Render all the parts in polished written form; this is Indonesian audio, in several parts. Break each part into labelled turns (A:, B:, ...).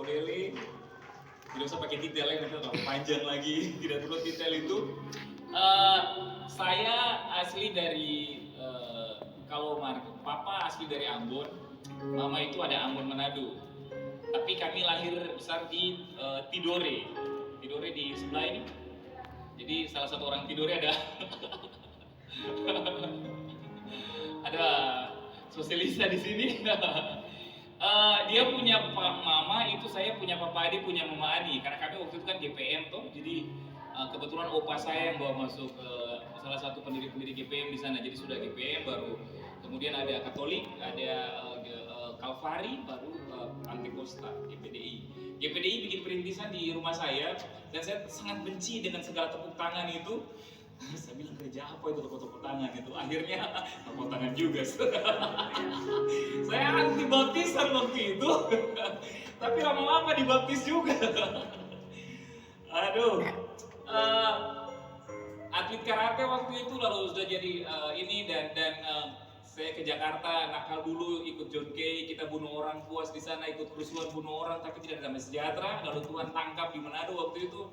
A: lele. Tidak usah pakai detail ya, nanti terlalu panjang lagi. Tidak perlu detail itu. Saya asli dari kalau Papa asli dari Ambon, Mama itu ada Ambon Manado. Tapi kami lahir besar di Tidore. Tidore di sebelah ini. Jadi salah satu orang Tidore ada ada sosialisa di sini. Dia punya mama itu, saya punya papa Adi, punya mama Adi. Karena kami waktu itu kan GPM tuh, jadi kebetulan opa saya yang bawa masuk salah satu pendiri GPM di sana. Jadi sudah GPM, baru kemudian ada Katolik, ada Kalvari, baru Pantekosta, GPDI. GPDI bikin perintisan di rumah saya, dan saya sangat benci dengan segala tepuk tangan itu. Saya bilang, gereja apa itu tepuk tangan itu? Akhirnya tepuk tangan juga. Saya anti baptisan waktu itu, tapi lama-lama dibaptis juga. Aduh, atlet karate waktu itu, lalu sudah jadi ini dan saya ke Jakarta, nakal dulu, ikut John Kay, kita bunuh orang puas di sana, ikut kerusuhan bunuh orang, tapi tidak damai sejahtera. Lalu Tuhan tangkap di Manado waktu itu.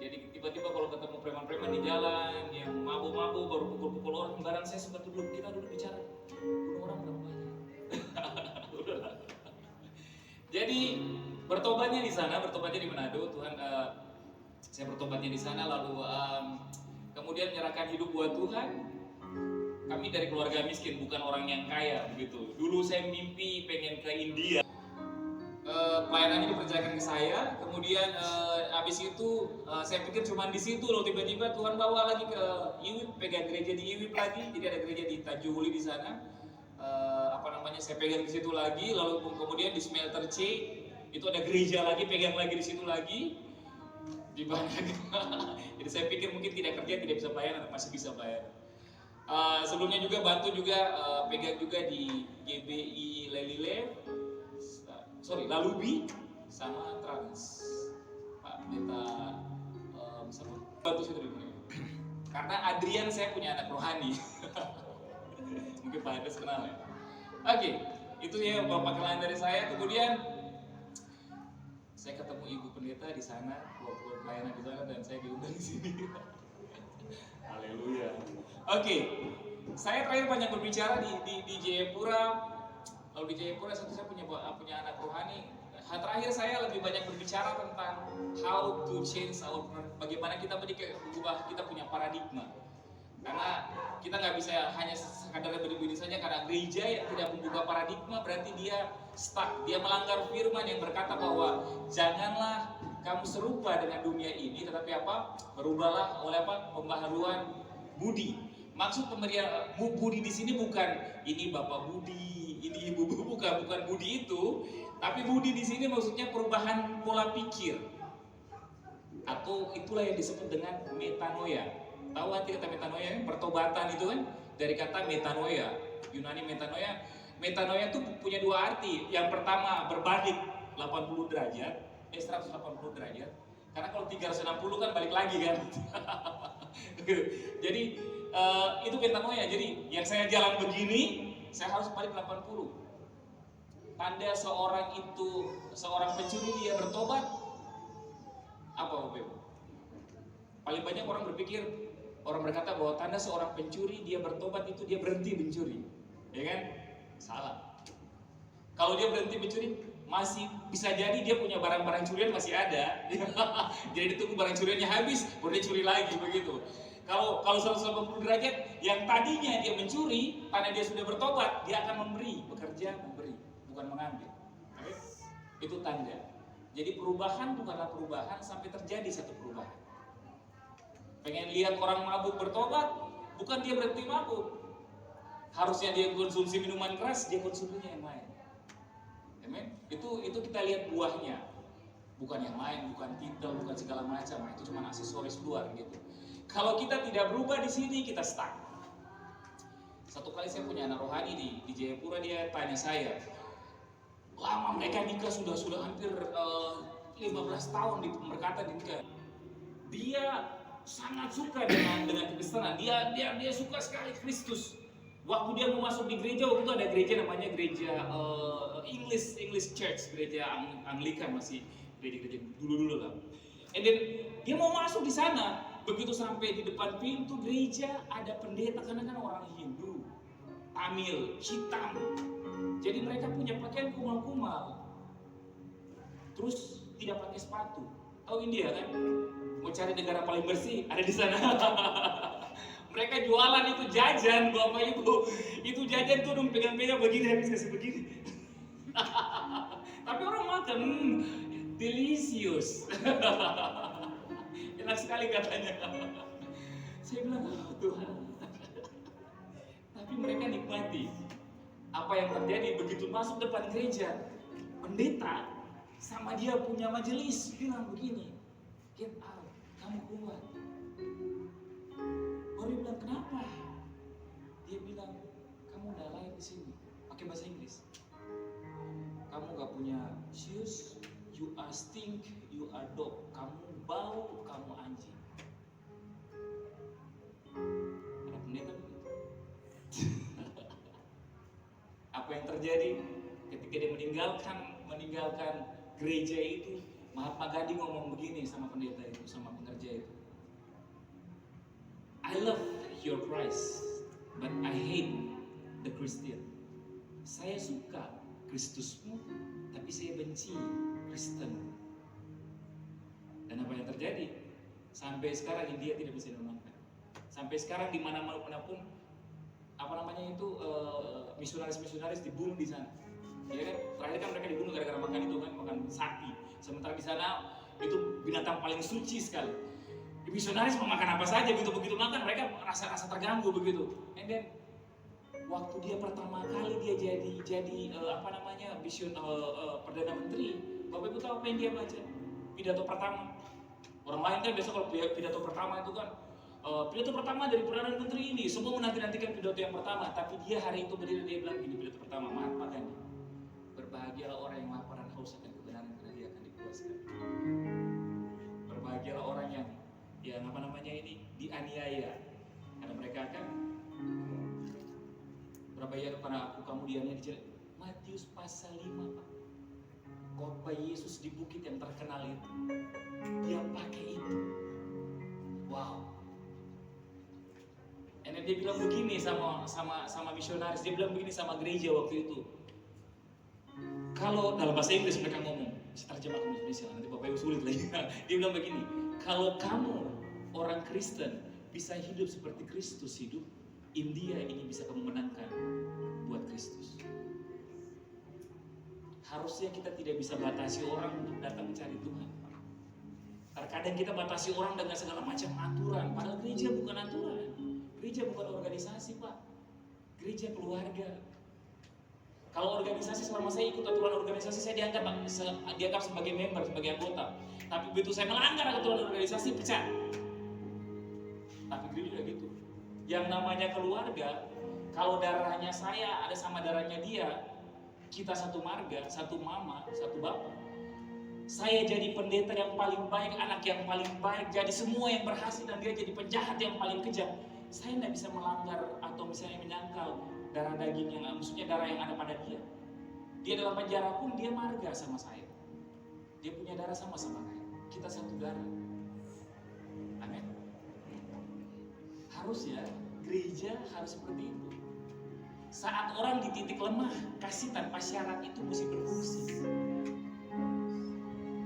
A: Jadi tiba-tiba kalau ketemu preman-preman di jalan yang mabuk-mabuk baru pukul-pukul orang, barang saya suka duduk, kita duduk bicara, bunuh orang berapa banyak? Udahlah. Jadi bertobatnya di sana, bertobatnya di Manado, Tuhan, saya bertobatnya di sana, lalu kemudian menyerahkan hidup buat Tuhan. Kami dari keluarga miskin, bukan orang yang kaya begitu. Dulu saya mimpi pengen ke India. Pelayanannya dipercayakan ke saya, kemudian habis itu saya pikir cuma di situ loh, tiba-tiba Tuhan bawa lagi ke Iwip, pegang gereja di Iwip lagi, jadi ada gereja di Tanjung Huli di sana. Saya pegang di situ lagi, lalu kemudian di Smelter C itu ada gereja lagi, pegang lagi di situ lagi, di mana? Jadi saya pikir mungkin tidak kerja, tidak bisa pelayanan, masih bisa pelayanan. Sebelumnya juga bantu juga pegang juga di GBI Lalubi sama Trans. Pak Pendeta sama bantu situ di mana? Karena Adrian saya punya anak rohani. Mungkin Pak Ades kenal ya. Oke, itu ya Bapak kenalan dari saya. Kemudian saya ketemu Ibu Pendeta di sana, waktu pelayanan di sana, dan saya diundang di sini. Haleluya. Oke, saya terakhir banyak berbicara di Jayapura. Lalu di Jayapura saya punya anak rohani. Terakhir saya lebih banyak berbicara tentang how to change bagaimana kita mengubah kita punya paradigma. Karena kita nggak bisa hanya sekadar berdiri saja, karena gereja yang tidak membuka paradigma berarti dia stuck, dia melanggar firman yang berkata bahwa janganlah kamu serupa dengan dunia ini, tetapi berubahlah oleh pembaharuan budi. Maksud pemberian budi di sini bukan ini Bapak Budi, ini Ibu bukan budi itu, tapi budi di sini maksudnya perubahan pola pikir. Atau itulah yang disebut dengan metanoia. Tahu arti kata metanoia? Pertobatan itu kan dari kata metanoia, Yunani metanoia. Metanoia itu punya dua arti. Yang pertama berbalik 80 derajat, 180 derajat. Karena kalau 360 kan balik lagi kan. Jadi itu metanoia. Jadi yang saya jalan begini, saya harus balik 80. Tanda seorang pencuri dia bertobat apa Bapak Ibu? Paling banyak orang berkata bahwa tanda seorang pencuri dia bertobat itu dia berhenti mencuri. Ya kan? Salah. Kalau dia berhenti mencuri, masih bisa jadi dia punya barang-barang curian masih ada. Jadi ditunggu barang curiannya habis, baru dia curi lagi begitu. Kalau 180 derajat, yang tadinya dia mencuri, karena dia sudah bertobat, dia akan bekerja memberi, bukan mengambil. Okay? Itu tanda. Jadi perubahan bukanlah perubahan sampai terjadi satu perubahan. Pengen lihat orang mabuk bertobat, bukan dia berhenti mabuk. Harusnya dia konsumsi minuman keras, dia konsumsinya yang lain. Amen. Itu kita lihat buahnya, bukan yang lain, bukan titel, bukan segala macam. Itu cuma aksesoris luar gitu. Kalau kita tidak berubah di sini, kita stuck. Satu kali saya punya anak rohani di Jayapura, dia tanya saya, lama mereka nikah sudah hampir 15 tahun berkata nikah. Dia sangat suka dengan kekristenan. Dia suka sekali Kristus. Waktu dia mau masuk di gereja, waktu itu ada gereja namanya gereja English Church, gereja Anglikan, masih gereja-gereja dulu lah. And then dia mau masuk di sana, begitu sampai di depan pintu gereja ada pendeta, karena kan orang Hindu, Tamil, hitam. Jadi mereka punya pakaian kumal-kumal. Terus tidak pakai sepatu. Tahu India kan? Mau cari negara paling bersih, ada di sana. Mereka jualan itu jajan, Bapak Ibu. Itu jajan tuh dong pegang-pegang begini, habis kasih begini. Tapi orang makan, delicious. Enak sekali katanya. Saya bilang, oh Tuhan. Tapi mereka nikmati. Apa yang terjadi begitu masuk depan gereja, pendeta sama dia punya majelis bilang begini, get out, kamu keluar. Baru dia bilang, kenapa? Dia bilang, kamu udah lahir di sini. Pakai bahasa Inggris. Kamu gak punya shoes, you are stink, you are dog. Kamu bau, kamu anjing. Ada pendeta begitu. Apa yang terjadi ketika dia meninggalkan gereja itu? Mahatma Gandhi ngomong begini sama pendeta itu, sama pengerja itu. I love your Christ, but I hate the Christian. Saya suka Kristusmu, tapi saya benci Kristen. Dan apa yang terjadi? Sampai sekarang India tidak bisa dimenangkan. Sampai sekarang di mana-mana pun, apa namanya itu, misionaris dibunuh di sana. Ya kan? Terakhir kan mereka dibunuh gara-gara makan itu kan, makan sapi. Sementara di sana itu binatang paling suci sekali. Misionaris mau makan apa saja, begitu makan mereka rasa terganggu begitu. And then waktu dia pertama kali dia jadi perdana menteri, Bapak Ibu tahu apa yang dia baca? Pidato pertama. Orang lain kan biasa kalau pidato pertama itu kan pidato pertama dari perdana menteri ini, semua menanti-nantikan pidato yang pertama, tapi dia hari itu berdiri, dia bilang gini, pidato pertama, Mahatma Gandhi, berbahagialah orang yang lapar dan haus akan kebenaran, karena dia akan dipuaskan. Berbahagialah orang yang dianiaya, karena mereka akan berbayar karena aku kamu dianiaya. Matius pasal 5 Pak, khotbah Yesus di bukit yang terkenal itu, dia pakai itu. Wow. And dia bilang begini sama misionaris, dia bilang begini sama gereja waktu itu. Kalau dalam bahasa Inggris mereka ngomong, saya terjemah ke Indonesia, nanti Bapak Ibu sulit lagi. Dia bilang begini, kalau kamu orang Kristen bisa hidup seperti Kristus hidup, India ini bisa kamu menangkan buat Kristus. Harusnya kita tidak bisa batasi orang untuk datang mencari Tuhan. Terkadang kita batasi orang dengan segala macam aturan, padahal gereja bukan aturan. Gereja bukan organisasi Pak, gereja keluarga. Kalau organisasi, selama saya ikut aturan organisasi, saya dianggap sebagai member, sebagai anggota. Tapi begitu saya melanggar aturan organisasi, pecat. Tapi gereja gitu. Yang namanya keluarga, kalau darahnya saya ada sama darahnya dia, kita satu marga, satu mama, satu bapak. Saya jadi pendeta yang paling baik, anak yang paling baik, jadi semua yang berhasil, dan dia jadi penjahat yang paling kejam. Saya tidak bisa melanggar atau misalnya menyangkal darah daging yang, maksudnya darah yang ada pada dia. Dia dalam penjara pun dia marga sama saya. Dia punya darah sama saya. Kita satu darah. Amin. Harusnya gereja harus seperti itu. Saat orang di titik lemah, kasih tanpa syarat itu mesti berfungsi.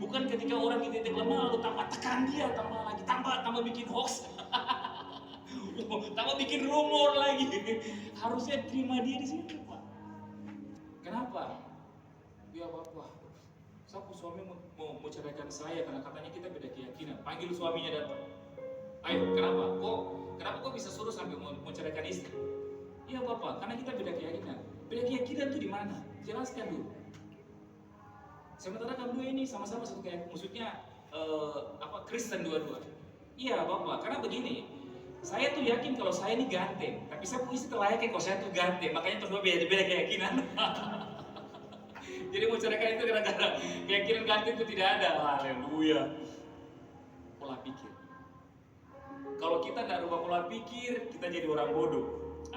A: Bukan ketika orang di titik lemah lalu tambah tekan dia, tambah bikin hoax. Tambah bikin rumor lagi. Harusnya terima dia di situ, Pak. Kenapa? Ya Bapak, suami mau ceraikan saya karena katanya kita beda keyakinan. Panggil suaminya datang. Ayo, kenapa kok bisa suruh sampai mau ceraikan istri? Iya Bapak, karena kita beda keyakinan. Beda keyakinan tuh di mana? Jelaskan dulu. Sementara kamu dua ini sama-sama satu keyakinan, maksudnya Kristen dua-dua. Iya Bapak, karena begini. Saya tuh yakin kalau saya ini ganteng, tapi saya punya istri terlayak kalau saya tuh ganteng, makanya berdua beda keyakinan. Jadi mau ceraikan itu gara-gara keyakinan ganteng itu tidak ada. Haleluya. Pola pikir. Kalau kita tidak rubah pola pikir, kita jadi orang bodoh.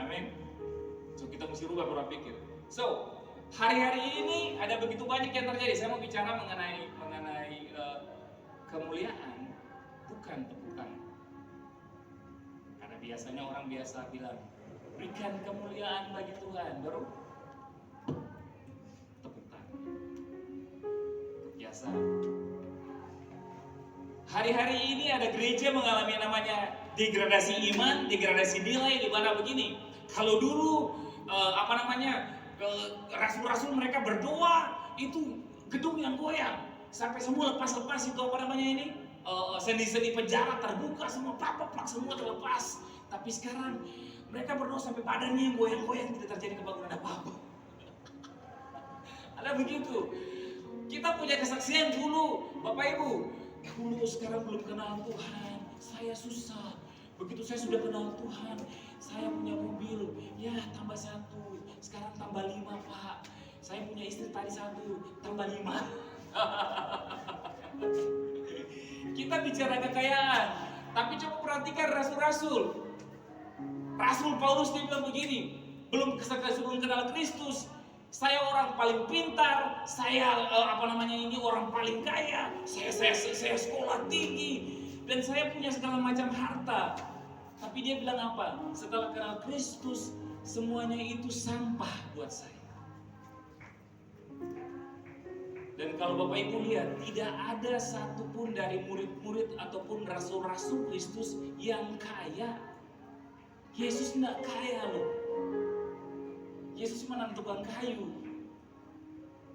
A: Amin. So kita mesti rubah pola pikir. So hari-hari ini ada begitu banyak yang terjadi. Saya mau bicara mengenai kemuliaan, bukan tepuk tangan. Karena biasanya orang biasa bilang berikan kemuliaan bagi Tuhan, baru tepuk tangan. Biasa. Hari-hari ini ada gereja mengalami namanya degradasi iman, degradasi nilai, di mana begini. Kalau dulu rasul-rasul mereka berdoa, itu gedung yang goyang, sampai semua lepas-lepas itu sendi-sendi penjara terbuka, semua plak-plak semua terlepas. Tapi sekarang mereka berdoa sampai badannya yang goyang-goyang, tidak terjadi kebangunan apa-apa. Ada begitu. Kita punya kesaksian dulu, Bapak Ibu. Dulu sekarang belum kenal Tuhan, saya susah. Begitu saya sudah kenal Tuhan, saya punya mobil, ya tambah 1, sekarang tambah 5 Pak. Saya punya istri tadi 1, tambah 5. Kita bicara kekayaan, tapi coba perhatikan rasul-rasul. Rasul Paulus dia bilang begini, belum kenal Kristus, saya orang paling pintar, saya orang paling kaya, saya sekolah tinggi, dan saya punya segala macam harta. Tapi dia bilang apa? Setelah kenal Kristus, semuanya itu sampah buat saya. Dan kalau Bapak Ibu lihat, tidak ada satupun dari murid-murid ataupun rasul-rasul Kristus yang kaya. Yesus tidak kaya loh. Yesus menang tukang kayu.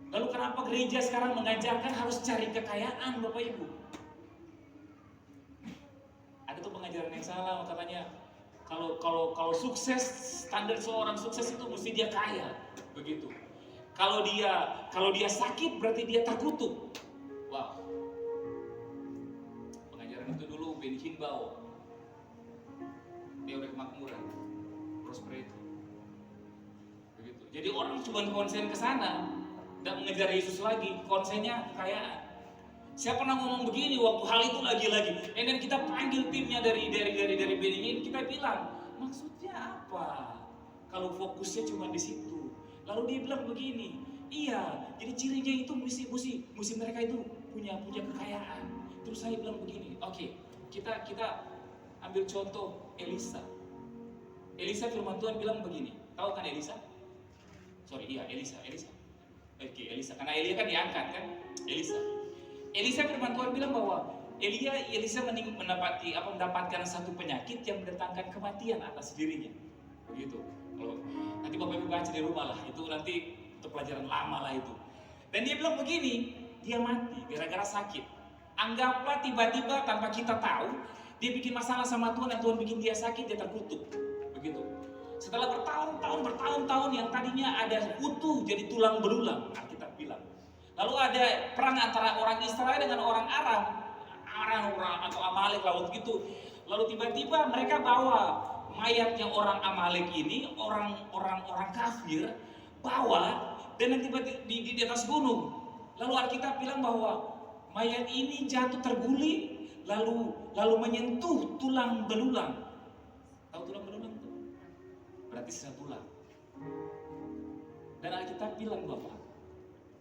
A: Lalu kenapa gereja sekarang mengajarkan harus cari kekayaan, Bapak Ibu? Ada tuh pengajaran yang salah, katanya kalau sukses, standar seorang sukses itu mesti dia kaya, begitu. Kalau dia sakit berarti dia terkutuk. Wow. Pengajaran itu dulu Ben Hinbao. Teori kemakmuran, prosperity. Begitu. Jadi orang cuma konsen ke sana, tidak mengejar Yesus lagi, konsennya kekayaan. Saya pernah ngomong begini waktu hal itu lagi-lagi. Dan kita panggil timnya dari Beningin, kita bilang, maksudnya apa? Kalau fokusnya cuma di situ. Lalu dia bilang begini, iya, jadi cirinya itu mesti mereka itu punya kekayaan. Terus saya bilang begini, oke, kita ambil contoh Elisa. Elisa firman Tuhan bilang begini, tahu kan Elisa? Elisa. Oke, Elisa, karena Elia kan diangkat kan, Elisa firman Tuhan bilang bahwa Elisa mendapatkan satu penyakit yang mendatangkan kematian atas dirinya. Begitu. Kalau nanti Bapak Ibu baca di rumah lah, itu nanti untuk pelajaran lama lah itu. Dan dia bilang begini, dia mati gara-gara sakit. Anggaplah tiba-tiba tanpa kita tahu, dia bikin masalah sama Tuhan dan Tuhan bikin dia sakit, dia terkutuk. Begitu. Setelah bertahun-tahun yang tadinya ada utuh jadi tulang belulang, Alkitab bilang. Lalu ada perang antara orang Israel dengan orang Aram atau Amalek lah waktu itu. Lalu tiba-tiba mereka bawa mayatnya orang Amalek ini, orang kafir, bawa dan tiba-tiba di atas gunung. Lalu Alkitab bilang bahwa mayat ini jatuh terguling lalu menyentuh tulang belulang. Tahu tulang belulang itu? Berarti sisa tulang. Dan Alkitab bilang bahwa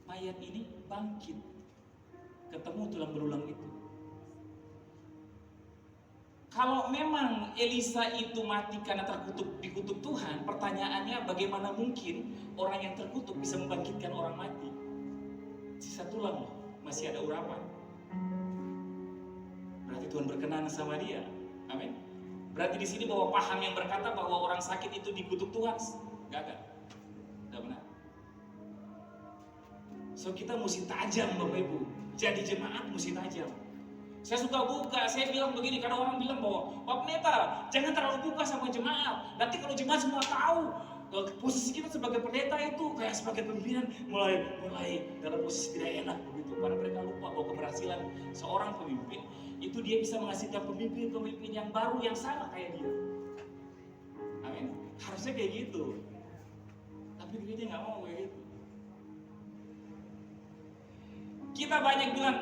A: mayat ini bangkit, ketemu tulang belulang itu. Kalau memang Elisa itu mati karena dikutuk Tuhan, pertanyaannya bagaimana mungkin orang yang terkutuk bisa membangkitkan orang mati? Sisa tulang masih ada urapan. Berarti Tuhan berkenan sama dia. Amin. Berarti di sini bahwa paham yang berkata bahwa orang sakit itu dikutuk Tuhan, gagal. Tidak benar. So kita mesti tajam Bapak Ibu. Jadi jemaat mesti tajam. Saya suka buka, saya bilang begini karena orang bilang bahwa Pak Pendeta jangan terlalu buka sama jemaat. Nanti kalau jemaat semua tahu posisi kita sebagai pendeta itu kayak sebagai pimpinan mulai dalam posisi tidak enak begitu. Karena mereka lupa bahwa keberhasilan seorang pemimpin itu dia bisa menghasilkan pemimpin yang baru yang sama kayak dia. Amin. Harusnya kayak gitu. Tapi dia nggak mau kayak gitu. Kita banyak bilang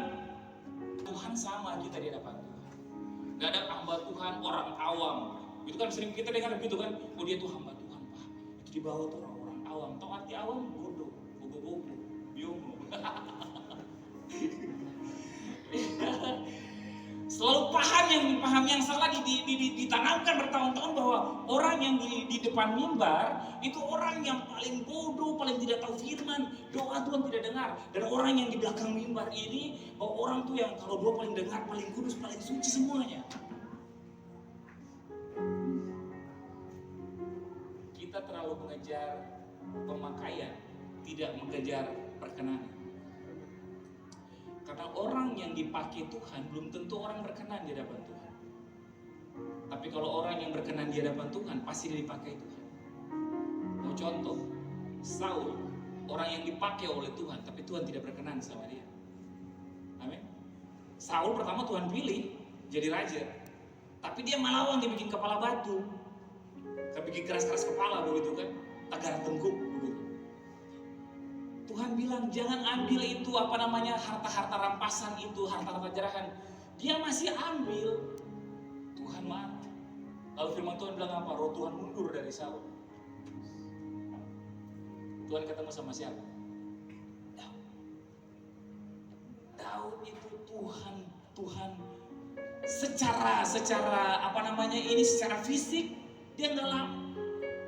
A: Tuhan sama kita di hadapan Tuhan. Gak ada hamba Tuhan orang awam. Itu kan sering kita dengar begitu kan, oh dia tuh hamba Tuhan Pak. Itu Di bawah tuh orang-orang awam. Tahu arti awam? Bodoh, bogo-bogo, biomo. Selalu paham yang salah ditanamkan bertahun-tahun bahwa orang yang di depan mimbar itu orang yang paling bodoh, paling tidak tahu firman, doa Tuhan tidak dengar. Dan orang yang di belakang mimbar ini, bahwa orang tuh yang kalau doa paling dengar, paling kudus, paling suci semuanya. Kita terlalu mengejar pemakaian, tidak mengejar perkenanan. Karena orang yang dipakai Tuhan belum tentu orang berkenan di hadapan Tuhan. Tapi kalau orang yang berkenan di hadapan Tuhan pasti dia dipakai Tuhan. Mau contoh, Saul, orang yang dipakai oleh Tuhan, tapi Tuhan tidak berkenan sama dia. Amin. Saul pertama Tuhan pilih jadi raja, tapi dia melawan, dia bikin kepala batu, bikin keras-keras kepala begitu kan, tegar tengkuk begitu. Tuhan bilang jangan ambil itu harta-harta rampasan itu, harta-harta jarahan. Dia masih ambil. Tuhan marah. Lalu firman Tuhan bilang apa? Roh Tuhan mundur dari Saul. Tuhan ketemu sama siapa? Daud itu Tuhan secara secara fisik dia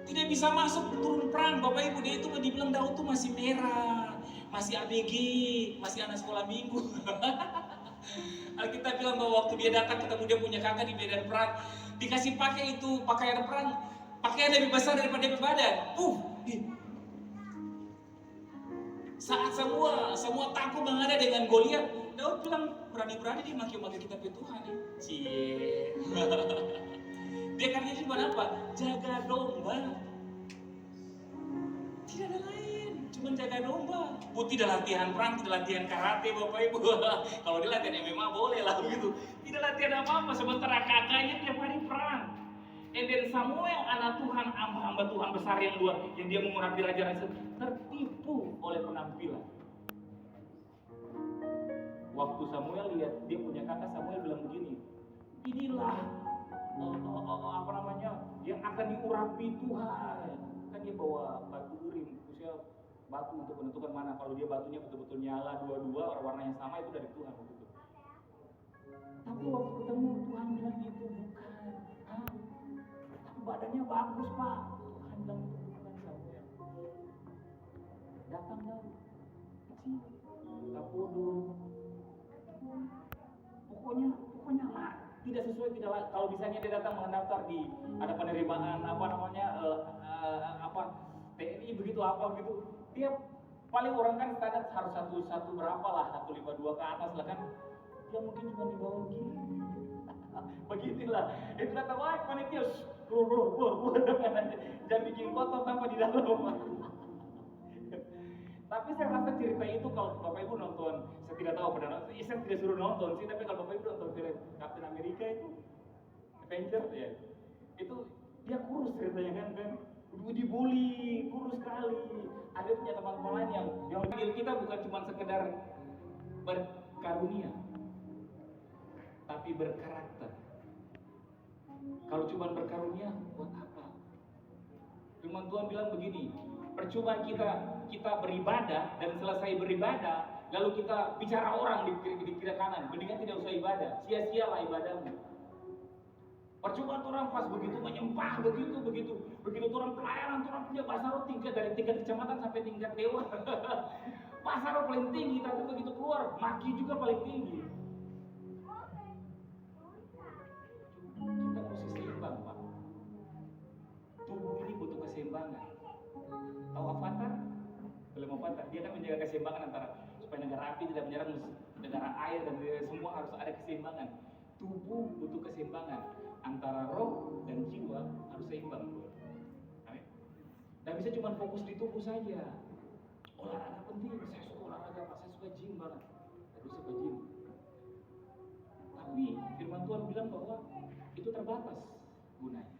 A: tidak bisa masuk turun perang. Bapak Ibu, dia itu dibilang Daud tuh masih merah, masih ABG, masih anak sekolah minggu. Alkitab bilang bahwa waktu dia datang ketemu dia punya kakak di medan perang, dikasih pakai itu pakaian perang, pakaian lebih besar daripada badan. Saat semua takut menghadapi dengan Goliat, Daud bilang berani-berani dia maki-maki kitab Tuhan. Cie. Dia karena cuma apa? Jaga domba. Tidak ada lain, cuma jaga domba. Tidak latihan perang, tidak latihan karate, Bapak Ibu. Kalau dia latihan MMA boleh lah begitu. Tidak latihan apa-apa, sementara kakaknya tiap hari perang. Dan Samuel, anak Tuhan, hamba Tuhan besar yang dia mengurapi raja-raja, tertipu oleh penampilan. Waktu Samuel lihat dia punya kakak, Samuel bilang begini, inilah yang akan diurapi Tuhan. Kan dia bawa batu urim, khususnya batu untuk menentukan mana. Kalau dia batunya betul-betul nyala dua-dua warna yang sama, itu dari Tuhan begitu. Tapi waktu ketemu Tuhan bilang itu bukan. Tapi badannya bagus Pak. Tuhan bilang itu bukan Samuel. Datang Daud, kecil, tak bodoh. Pokoknya lah. Tidak sesuai, kalau misalnya dia datang mendaftar di ada penerimaan TNI begitu dia paling orang kan standar harus satu berapa lah, 152 ke atas lah kan, dia mungkin cuma di bawah gini. Beginilah itu kata wah panitia keluar jangan bikin kotor tanpa di dalam. Tapi saya rasa cerita itu kalau Bapak Ibu nonton, saya tidak tahu benar, saya tidak suruh nonton sih, tapi kalau Bapak Ibu nonton film Captain America itu, Avenger ya, itu dia kurus ceritanya kan, dibully, kurus sekali. Ada punya teman-teman lain yang kita bukan cuma sekedar berkarunia, tapi berkarakter. Kalau cuma berkarunia, buat apa? Firman Tuhan bilang begini, percuma kita beribadah dan selesai beribadah lalu kita bicara orang di kiri kanan, mendingan tidak usah ibadah, sia-sialah ibadahmu. Percuma orang pas begitu menyembah begitu orang pelayanan, orang punya bahasa roh dari tingkat kecamatan sampai tingkat dewan. Bahasa roh paling tinggi, tapi begitu keluar maki juga paling tinggi. Kita mesti seimbang Pak. Tubuh ini butuh keseimbangan. Tahu Avatar? Film Avatar, dia kan menjaga keseimbangan antara supaya negara api tidak menyerang negara air dan semua harus ada keseimbangan. Tubuh butuh keseimbangan antara roh dan jiwa, harus seimbang. Amin. Dan bisa cuma fokus di tubuh saja. Olahraga penting, saya suka olahraga, saya suka gym banget. Saya suka gym. Tapi firman Tuhan bilang bahwa itu terbatas gunanya.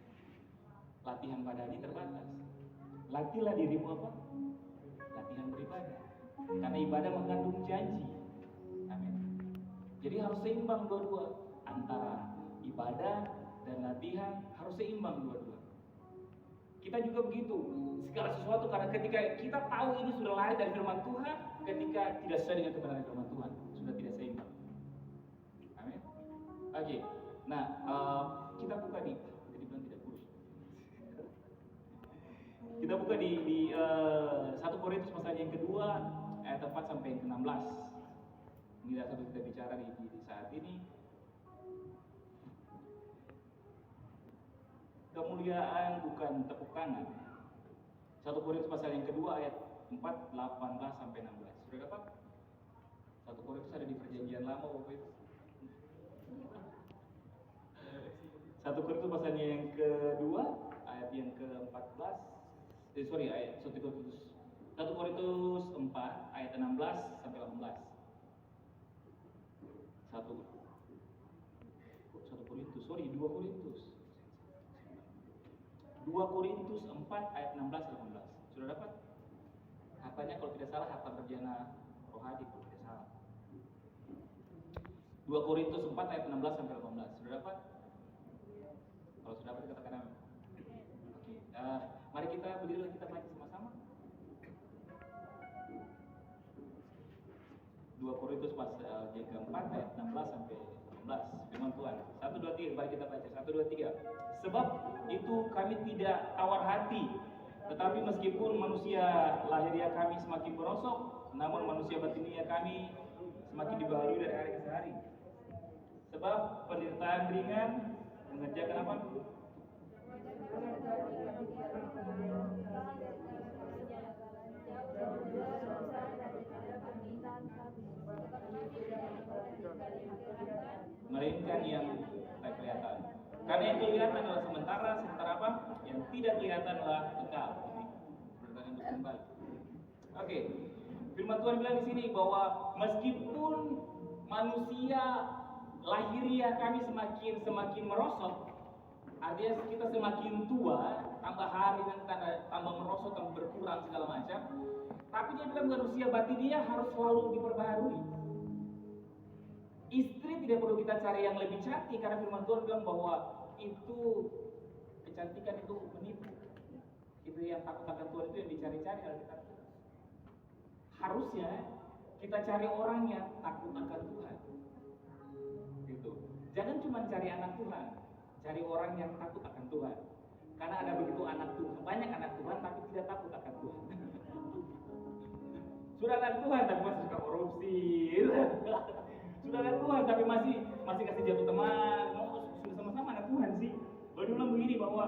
A: Latihan badani terbatas. Latihlah dirimu apa? Latihan beribadah. Karena ibadah mengandung janji. Amin. Jadi harus seimbang dua-dua. Antara ibadah dan latihan harus seimbang dua-dua. Kita juga begitu, segala sesuatu, karena ketika kita tahu ini sudah lari dari firman Tuhan, ketika tidak sesuai dengan kebenaran firman Tuhan, sudah tidak seimbang. Amin. Oke. Nah, kita buka di, jadi bilang tidak kurus. Kita buka di 1 Korintus pasal yang kedua ayat 4 sampai yang ke-16. Ini satu kita bicara di saat ini. Kemuliaan bukan tepuk tangan. 1 Korintus pasal yang kedua ayat 4, 18 sampai 16. Sudah dapat? 1 Korintus ada di perjanjian lama Bapak Ibu. 1 Korintus pasalnya yang kedua ayat yang ke-14. Ayat 1 Korintus 4 ayat 16 sampai 18. 2 Korintus 2 Korintus 4 ayat 16 sampai 18. Sudah dapat? Katanya kalau tidak salah Harta Berjana Rohadi kalau tidak salah. 2 Korintus 4 ayat 16 sampai 18. Sudah dapat? Kalau sudah dapat katakan amin. Oke. Mari kita berdiri dan kita baca sama-sama. 2 Korintus pasal yang keempat ayat 16 sampai 18. Firman Tuhan. 1, 2, 3. Mari kita baca. 1, 2, 3. Sebab itu kami tidak tawar hati, tetapi meskipun manusia lahiriah kami semakin merosot, namun manusia batinia kami semakin dibaharui dari hari ke hari. Sebab penderitaan ringan mengerjakan apa? Melainkan yang tak kelihatan. Karena yang kelihatan adalah sementara apa? Yang tidak kelihatan adalah kekal. Berarti untuk kembali. Oke. Firman Tuhan bilang di sini bahwa meskipun manusia lahiriah kami semakin merosot, artinya kita semakin tua, tambah hari dan tambah merosot, tambah berkurang segala macam. Tapi dia bilang manusia batinnya harus selalu diperbaharui. Istri tidak perlu kita cari yang lebih cantik, karena firman Tuhan bilang bahwa itu kecantikan itu menipu. Itu yang takut akan Tuhan itu yang dicari-cari Alkitab. Harusnya kita cari orang yang takut akan Tuhan. Gitu. Jangan cuma cari anak Tuhan, cari orang yang takut akan Tuhan. Karena ada begitu anak Tuhan, banyak anak Tuhan tapi tidak takut akan Tuhan. Sudah anak Tuhan tapi masih suka korupsi. Sudah anak Tuhan tapi masih kasih jatuh teman. Sudah sama-sama anak Tuhan sih. Lalu dia bilang begini bahwa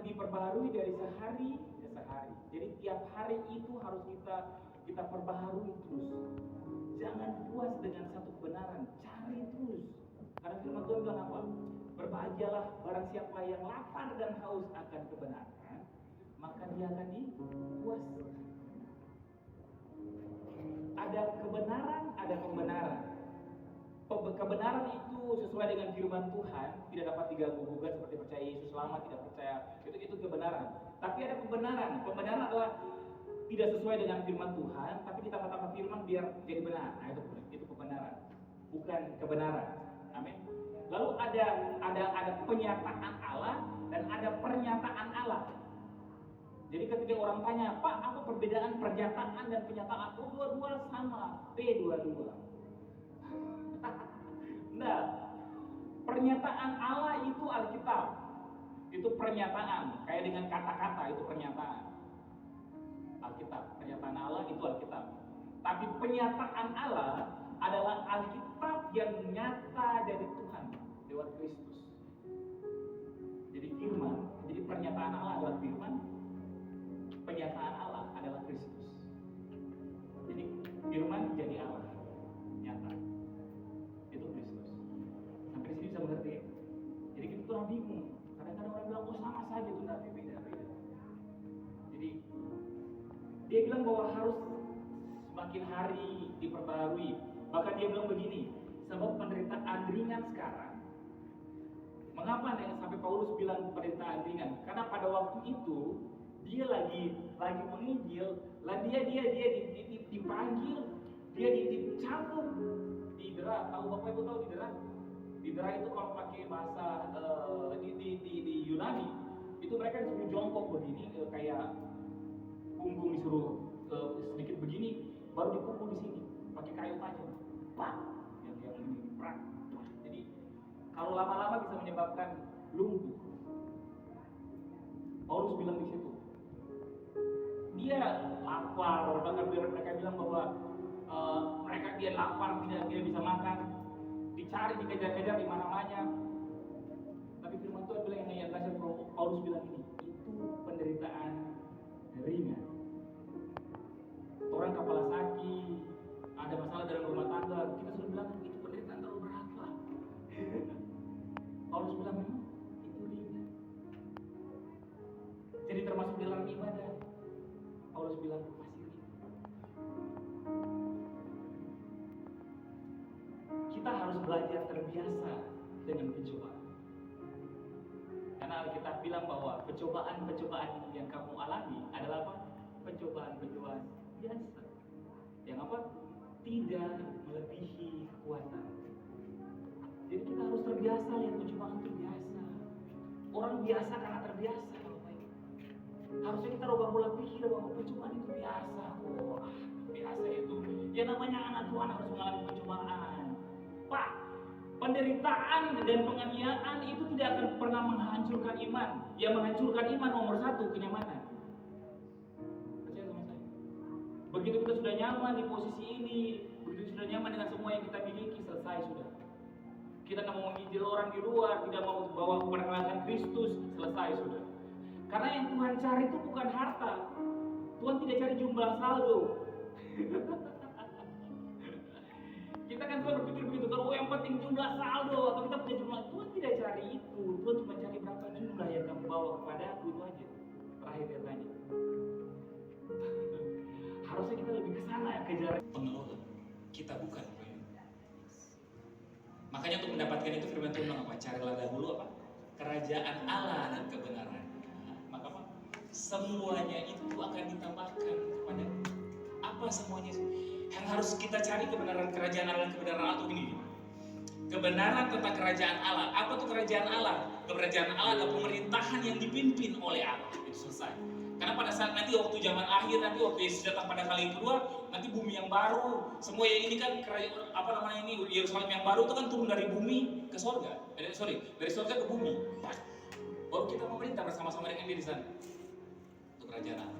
A: diperbaharui dari sehari ke sehari. Jadi tiap hari itu harus kita perbaharui terus. Jangan puas dengan satu kebenaran, cari terus. Karena firman Tuhan bilang apa? Berbahagialah barang siapa yang lapar dan haus akan kebenaran, maka dia akan dipuaskan. Ada kebenaran, ada pembenaran. Kebenaran itu sesuai dengan firman Tuhan, tidak dapat diganggu-gugat seperti percaya Yesus lama, tidak percaya, itu kebenaran. Tapi ada pembenaran. Pembenaran adalah tidak sesuai dengan firman Tuhan, tapi ditambah-tambah firman biar jadi benar. Nah, itu kebenaran, bukan kebenaran. Amin. Lalu ada penyataan Allah dan ada pernyataan Allah. Jadi ketika orang tanya, Pak, apa perbedaan pernyataan dan penyataan? Oh, dua-dua sama, P22. Nah, pernyataan Allah itu Alkitab. Itu pernyataan, kayak dengan kata-kata itu pernyataan. Alkitab, pernyataan Allah itu Alkitab. Tapi pernyataan Allah adalah Alkitab yang nyata jadi Tuhan lewat Kristus. Jadi firman, jadi pernyataan Allah adalah firman, pernyataan Allah adalah Kristus. Jadi firman jadi Allah, nyata. Itu Kristus. Sampai sini bisa mengerti. Jadi kita tuh bingung. Kadang-kadang orang bilang, oh sama saja itu nanti beda-beda. Jadi dia bilang bahwa harus semakin hari diperbarui. Bahkan dia bilang begini, sebab penderitaan ringan sekarang. Mengapa nih sampai Paulus bilang penderitaan ringan? Karena pada waktu itu dia lagi menginjil, lah dia dipanggil, dia dicambuk, didera. Tahu Bapak Ibu tahu didera? Didera itu kalau pakai bahasa di Yunani Itu mereka disuruh jongkok begini, kayak punggung disuruh sedikit begini, baru dipukul di sini pakai kayu tajam, pak, yang ini berat. Jadi kalau lama-lama bisa menyebabkan lumpuh. Paulus bilang di situ, dia lapar, bahkan mereka bilang bahwa dia lapar, tidak bisa makan, dicari, dikejar-kejar di mana-mana. Tapi firman Tuhan bilang yang ayat terakhir, Paulus bilang ini, itu penderitaan ringan. Orang kepala sakit, ada masalah dalam rumah tangga, kita sudah bilang itu penderitaan terlalu berat, Pak. Paulus bilang itu ringan. Jadi termasuk dalam ibadah, Paulus bilang masih ringan. Kita harus belajar terbiasa dengan pencobaan. Karena Alkitab bilang bahwa pencobaan-pencobaan yang kamu alami adalah apa? Pencobaan-pencobaan biasa. Yang apa? Tidak melebihi kekuatan. Jadi kita harus terbiasa lihat pencobaan itu biasa. Orang biasa karena terbiasa. Harusnya kita rubah pola pikir bahwa pencobaan itu biasa. Biasa itu. Ya namanya anak Tuhan harus mengalami pencobaan. Pak, penderitaan dan penganiayaan itu tidak akan pernah menghancurkan iman. Yang menghancurkan iman nomor satu, kenyamanan. Percaya sama saya. Begitu kita sudah nyaman di posisi ini, begitu sudah nyaman dengan semua yang kita miliki, selesai sudah. Kita tidak mau menginjil orang di luar, tidak mau bawa perkenalkan Kristus, selesai sudah. Karena yang Tuhan cari itu bukan harta. Tuhan tidak cari jumlah saldo. Kita kan selalu berpikir begitu, kalau yang penting jumlah saldo atau kita punya jumlah. Tuhan tidak cari itu. Tuhan cuma cari berapa jumlah yang kamu bawa kepada aku, itu aja. Terakhir dia tanya. Harusnya kita lebih ke sana, kejar pengelola. Kita bukan. Makanya untuk mendapatkan itu firman Tuhan bilang apa? Carilah dahulu apa? Kerajaan Allah dan kebenaran. Maka apa? Semuanya itu akan ditambahkan kepada apa semuanya? Yang harus kita cari kebenaran kerajaan Allah dan kebenaran Allah itu gini. Kebenaran tentang kerajaan Allah. Apa tuh kerajaan Allah? Kerajaan Allah adalah pemerintahan yang dipimpin oleh Allah. Itu selesai. Karena pada saat nanti waktu zaman akhir, nanti waktu Yesus datang pada kali yang kedua, nanti bumi yang baru, semua yang ini kan apa namanya ini Yerusalem yang baru itu kan turun dari bumi ke sorga. Dari sorga ke bumi. Baru kita memerintah bersama-sama dengan dia di sana. Untuk kerajaan Allah.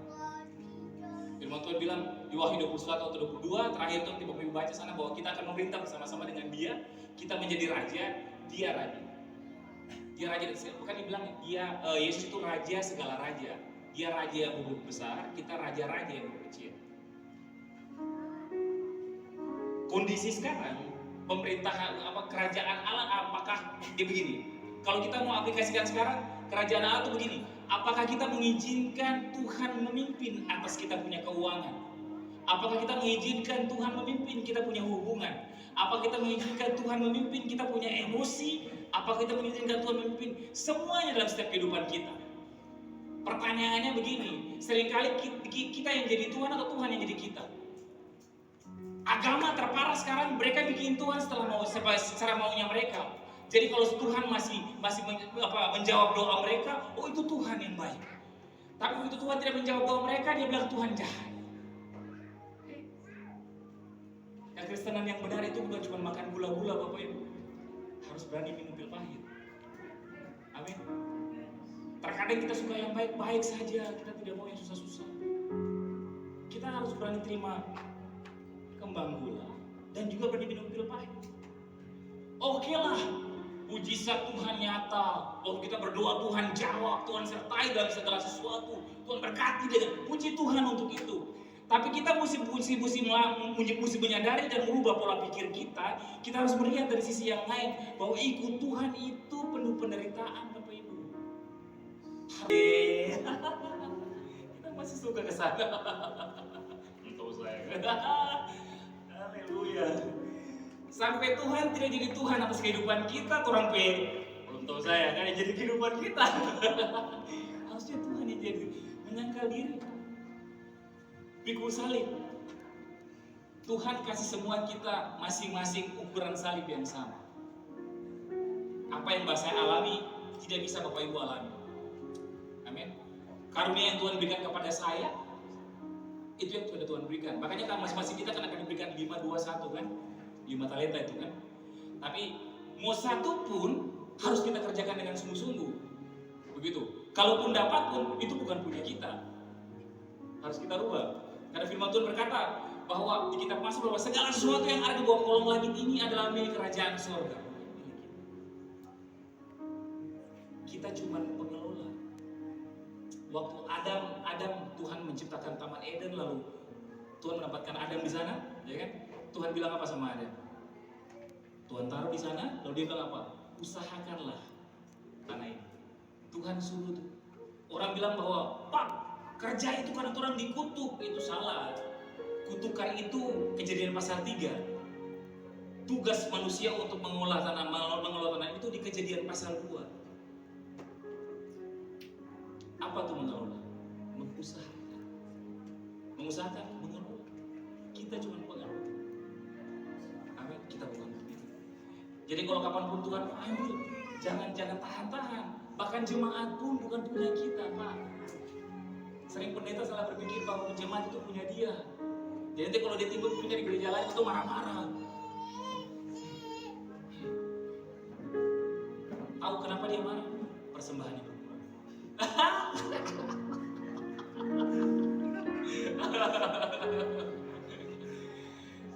A: Firman Tuhan bilang di Wahyu 21 atau 22 terakhir itu tiba-tiba baca sana bahwa kita akan memerintah bersama-sama dengan dia, kita menjadi raja, dia raja. Dia raja, bukan dibilang dia Yesus itu raja segala raja. Dia raja yang huruf besar, kita raja-raja yang huruf kecil. Kondisi sekarang pemerintahan kerajaan Allah apakah dia begini? Kalau kita mau aplikasikan sekarang kerajaan Allah itu begini. Apakah kita mengizinkan Tuhan memimpin atas kita punya keuangan? Apakah kita mengizinkan Tuhan memimpin kita punya hubungan? Apakah kita mengizinkan Tuhan memimpin kita punya emosi? Apakah kita mengizinkan Tuhan memimpin semuanya dalam setiap kehidupan kita? Pertanyaannya begini, seringkali kita yang jadi Tuhan atau Tuhan yang jadi kita? Agama terparah sekarang, mereka bikin Tuhan secara maunya mereka. Jadi kalau Tuhan masih menjawab doa mereka, oh itu Tuhan yang baik. Tapi begitu Tuhan tidak menjawab doa mereka, dia bilang Tuhan jahat. Kekristenan yang benar itu bukan cuma makan gula-gula Bapak Ibu. Harus berani minum pil pahit. Amin. Terkadang kita suka yang baik-baik saja, kita tidak mau yang susah-susah. Kita harus berani terima kembang gula dan juga berani minum pil pahit. Oke lah, mujizat Tuhan nyata. Waktu kita berdoa Tuhan jawab, Tuhan sertai dalam segala sesuatu. Tuhan berkati dengan puji Tuhan untuk itu. Tapi kita mesti menyadari dan merubah pola pikir kita. Kita harus melihat dari sisi yang lain bahwa ikut Tuhan itu penuh penderitaan, Bapak Ibu. Kita masih suka ke sana. Untuk saya. Haleluya. Sampai Tuhan tidak jadi Tuhan atas kehidupan kita, orang belum tahu saya kan jadi kehidupan kita. Harusnya Tuhan yang jadi menyangkal diri. Pikul salib. Tuhan kasih semua kita masing-masing ukuran salib yang sama. Apa yang saya alami tidak bisa Bapak Ibu alami. Karunia yang Tuhan berikan kepada saya, itu yang sudah Tuhan berikan. Makanya kan masing-masing kita kan akan diberikan 5, 2, 1 kan. 5 talenta itu kan. Tapi mau satu pun harus kita kerjakan dengan sungguh-sungguh. Begitu. Kalaupun dapat pun itu bukan punya kita. Harus kita rubah. Karena firman Tuhan berkata bahwa di kitab Mazmur bahwa segala sesuatu yang ada di bawah kolong langit ini adalah milik kerajaan surga. Kita cuma pengelola. Waktu Adam Tuhan menciptakan Taman Eden, lalu Tuhan menempatkan Adam di sana, ya kan? Tuhan bilang apa sama Adam? Tuhan taruh di sana, lalu dia bilang apa? Usahakanlah tanah ini. Tuhan suruh tuh. Orang bilang bahwa, Pak, kerja itu karena orang dikutuk, itu salah. Kutukan itu Kejadian pasal 3. Tugas manusia untuk mengolah tanah itu di Kejadian pasal 2. Apa tuh mengelola? Mengusahakan. Mengusahakan, mengelola. Kita cuma pengelola. Amin. Kita bukan begitu. Jadi kalau kapanpun Tuhan ambil, jangan tahan-tahan. Bahkan jemaat pun bukan punya kita, Pak. Sering pendeta salah berpikir bahwa jemaat itu punya dia. Jadi nanti kalau dia timbul punya di gereja lain itu marah-marah. Tahu kenapa dia marah? Persembahannya berkurang.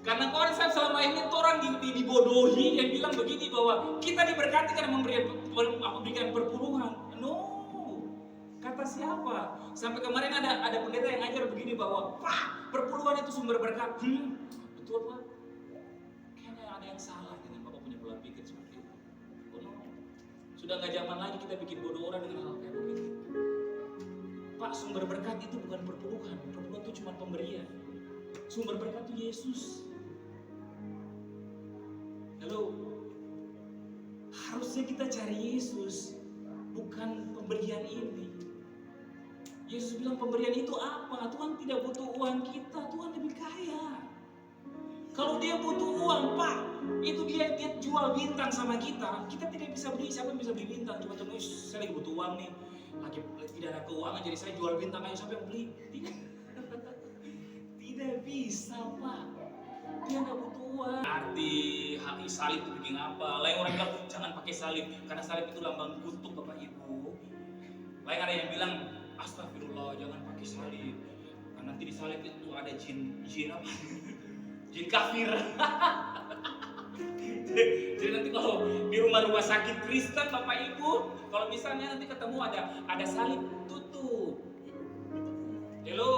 A: Karena konsep selama ini orang dibodohi yang bilang begini bahwa kita diberkati karena memberikan perpuluhan. No, kata siapa? Sampai kemarin ada pendeta yang ngajar begini bahwa Pak, perpuluhan itu sumber berkat. Betul Pak? Kayaknya ada yang salah dengan Bapak punya pola pikir seperti itu. Oh, no. Sudah nggak zaman lagi kita bikin bodoh orang dengan hal kayak begitu. Pak, sumber berkat itu bukan perpuluhan. Perpuluhan itu cuma pemberian. Sumber berkat itu Yesus. Halo, harusnya kita cari Yesus, bukan pemberian ini. Yesus bilang pemberian itu apa? Tuhan tidak butuh uang kita, Tuhan lebih kaya. Kalau dia butuh uang, Pak, itu dia jual bintang sama kita tidak bisa beli. Siapa yang bisa beli bintang? Coba saya lagi butuh uang nih, lagi tidak ada keuangan, jadi saya jual bintang aja, siapa yang beli? Tidak bisa, Pak. Dia nggak butuh uang. Arti salib itu bikin apa? Lain orang bilang jangan pakai salib karena salib itu lambang kutuk, Bapak Ibu. Lain ada yang bilang astagfirullah jangan pakai salib. Karena nanti di salib itu ada jin apa? Jin kafir. Jadi nanti kalau di rumah-rumah sakit Kristen, Bapak Ibu, kalau misalnya nanti ketemu ada salib, tutup. Hello,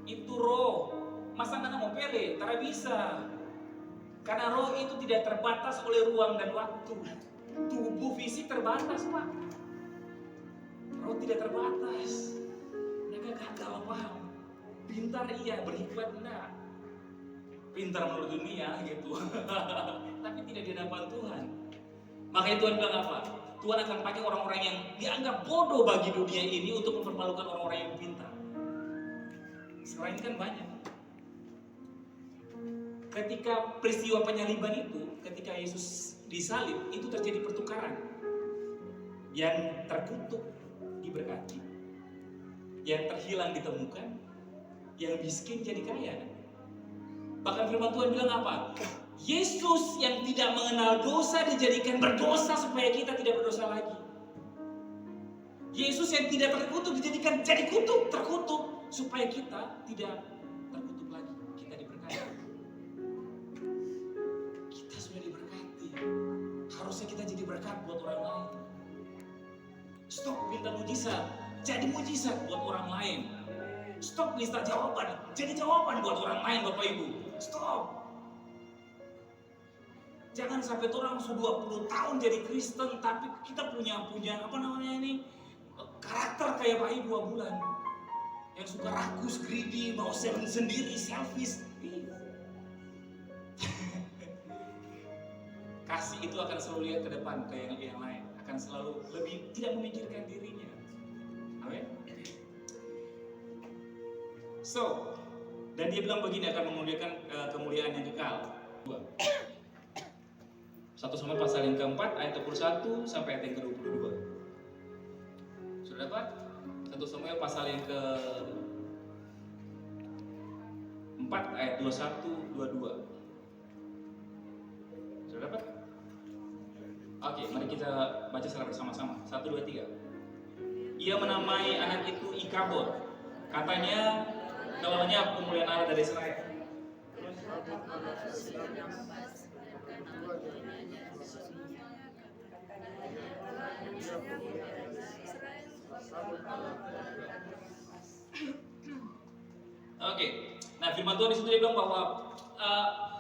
A: itu roh. Masa nggak mau pele? Tidak bisa. Karena roh itu tidak terbatas oleh ruang dan waktu. Tubuh fisik terbatas, Pak. Roh tidak terbatas. Mereka gagal paham. Pintar iya, berhikmat enggak. Pintar menurut dunia gitu. Tapi tidak di hadapan Tuhan. Makanya Tuhan bilang apa? Tuhan akan pakai orang-orang yang dianggap bodoh bagi dunia ini untuk mempermalukan orang-orang yang pintar. Sekarang ini kan banyak. Ketika peristiwa penyaliban itu, ketika Yesus disalib, itu terjadi pertukaran. Yang terkutuk diberkati, yang terhilang ditemukan, yang miskin jadi kaya. Bahkan firman Tuhan bilang apa? Yesus yang tidak mengenal dosa dijadikan berdosa supaya kita tidak berdosa lagi. Yesus yang tidak terkutuk dijadikan jadi terkutuk supaya kita tidak terkutuk lagi. Kita diberkati. Kita sudah diberkati. Harusnya kita jadi berkat buat orang lain. Stop minta mujizat, jadi mujizat buat orang lain. Stop minta jawaban, jadi jawaban buat orang lain, Bapak Ibu. Stop. Jangan sampai orang sudah 20 tahun jadi Kristen, tapi kita punya apa namanya ini, karakter kayak Pak Ibu Abulan. Yang suka rakus, greedy, mau sendiri, selfish. Kasih itu akan selalu lihat ke depan kayak yang lain. Akan selalu lebih tidak memikirkan dirinya. Amin. So, dan dia bilang begini akan memuliakan kemuliaan yang kekal. 1 Samuel pasal yang keempat ayat 21 sampai ayat yang ke-22. Sudah dapat? 1 Samuel pasal yang ke 4 ayat 21-22. Sudah dapat? Oke, mari kita baca secara bersama-sama. 1, 2, 3. Ia menamai anak itu Ikabod. Katanya, kalaunya kemuliaan Allah dari Israel. Oke, nah firman Tuhan di situ dia bilang bahwa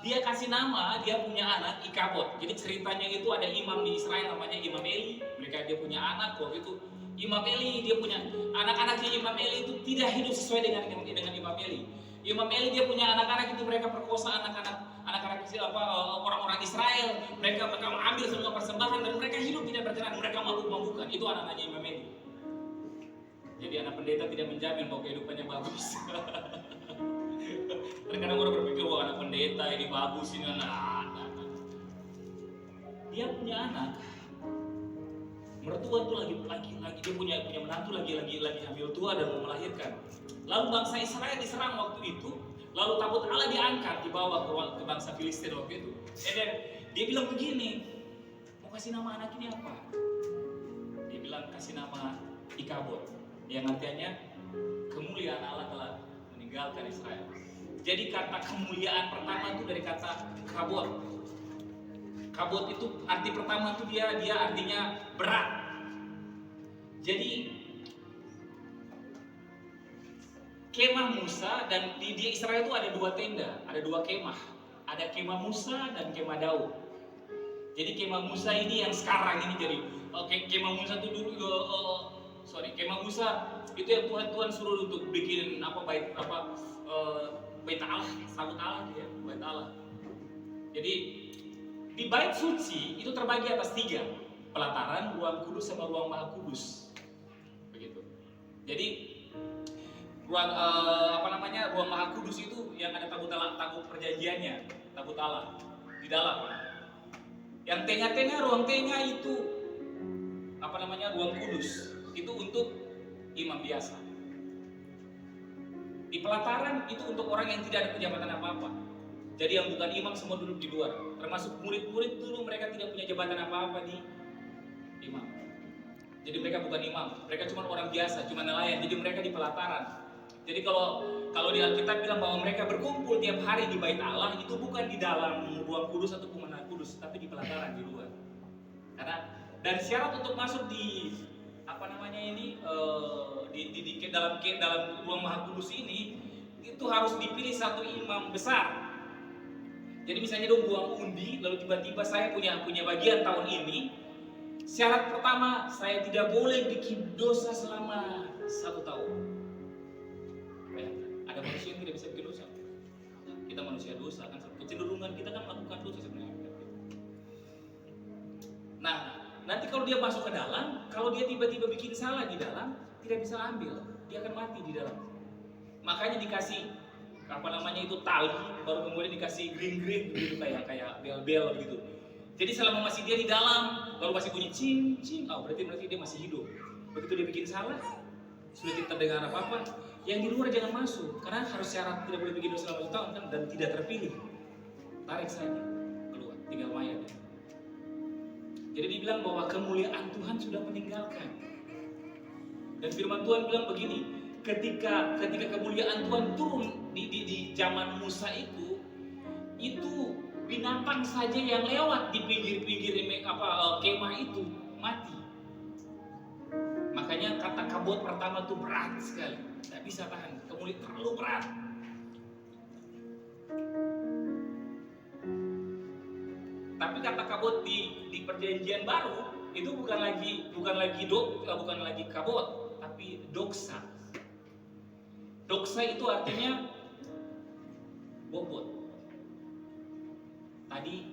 A: dia kasih nama, dia punya anak Ikabod. Jadi ceritanya itu ada imam di Israel namanya Imam Eli. Mereka dia punya anak waktu itu. Imam Eli dia punya anak-anaknya Imam Eli itu tidak hidup sesuai dengan Imam Eli. Imam Eli dia punya anak-anak itu mereka perkosa anak-anak orang-orang Israel. Mereka mengambil semua persembahan dan mereka hidup tidak berkenan. Mereka mabuk-mabukan. Itu anak-anaknya Imam Eli. Jadi anak pendeta tidak menjamin bahwa kehidupannya bagus. Terkadang orang berpikir bahwa anak pendeta ini bagus ini Dia punya anak. Mertua tuh lagi dia punya menantu lagi hamil tua dan mau melahirkan. Lalu bangsa Israel diserang waktu itu. Lalu tabut Allah diangkat dibawa ke bangsa Filistin waktu itu. Dan dia bilang begini, mau kasih nama anak ini apa? Dia bilang kasih nama Ikabod. Yang artinya kemuliaan Allah telah meninggalkan Israel. Jadi kata kemuliaan pertama itu dari kata kabot. Kabot itu arti pertama itu dia artinya berat. Jadi kemah Musa dan di Israel itu ada 2 tenda, ada 2 kemah. Ada kemah Musa dan kemah Daud. Jadi kemah Musa ini yang sekarang ini jadi kemah Musa itu dulu kemah Musa itu yang Tuhan suruh untuk bikin bait Allah, sabut Allah dia, bait Allah. Jadi di bait suci itu terbagi atas 3, pelataran, ruang kudus sama ruang maha kudus. Begitu. Jadi ruang ruang maha kudus itu yang ada tabut perjanjiannya, tabut Allah di dalam. Yang tengah-tengah ruang tengah itu ruang kudus. Itu untuk imam biasa. Di pelataran itu untuk orang yang tidak ada penjabatan apa-apa. Jadi yang bukan imam semua duduk di luar. Termasuk murid-murid dulu mereka tidak punya jabatan apa-apa di imam. Jadi mereka bukan imam, mereka cuma orang biasa, cuma nelayan. Jadi mereka di pelataran. Jadi kalau di Alkitab bilang bahwa mereka berkumpul tiap hari di bait Allah itu bukan di dalam ruang kudus atau pemandangan kudus, tapi di pelataran di luar. Karena dan syarat untuk masuk di dalam ruang maha kudus ini itu harus dipilih satu imam besar. Jadi misalnya dong buang undi, lalu tiba-tiba saya punya bagian tahun ini. Syarat pertama, saya tidak boleh bikin dosa selama 1 tahun. Ada manusia yang tidak bisa bikin dosa. Kita manusia dosa kan, kecenderungan kita kan melakukan dosa sebenarnya. Nah, nanti kalau dia masuk ke dalam, kalau dia tiba-tiba bikin salah di dalam, tidak bisa ambil, dia akan mati di dalam. Makanya dikasih itu tali, baru kemudian dikasih green gitu kayak bel-bel gitu. Jadi selama masih dia di dalam, baru masih bunyi cing, berarti dia masih hidup. Begitu dia bikin salah, sudah tidak terdengar apa-apa, yang di luar jangan masuk, karena harus syarat tidak boleh bikin dosa selama 1 tahun kan, dan tidak terpilih. Tarik saja keluar, tinggal mayatnya. Jadi dibilang bahwa kemuliaan Tuhan sudah meninggalkan. Dan firman Tuhan bilang begini, ketika kemuliaan Tuhan turun di zaman Musa itu binatang saja yang lewat di pinggir-pinggir kemah itu mati. Makanya kata kabut pertama itu berat sekali, tidak bisa tahan, kemuliaan terlalu berat. Tapi kata kabut di perjanjian baru itu bukan lagi kabut, tapi doksa. Doksa itu artinya bobot. Tadi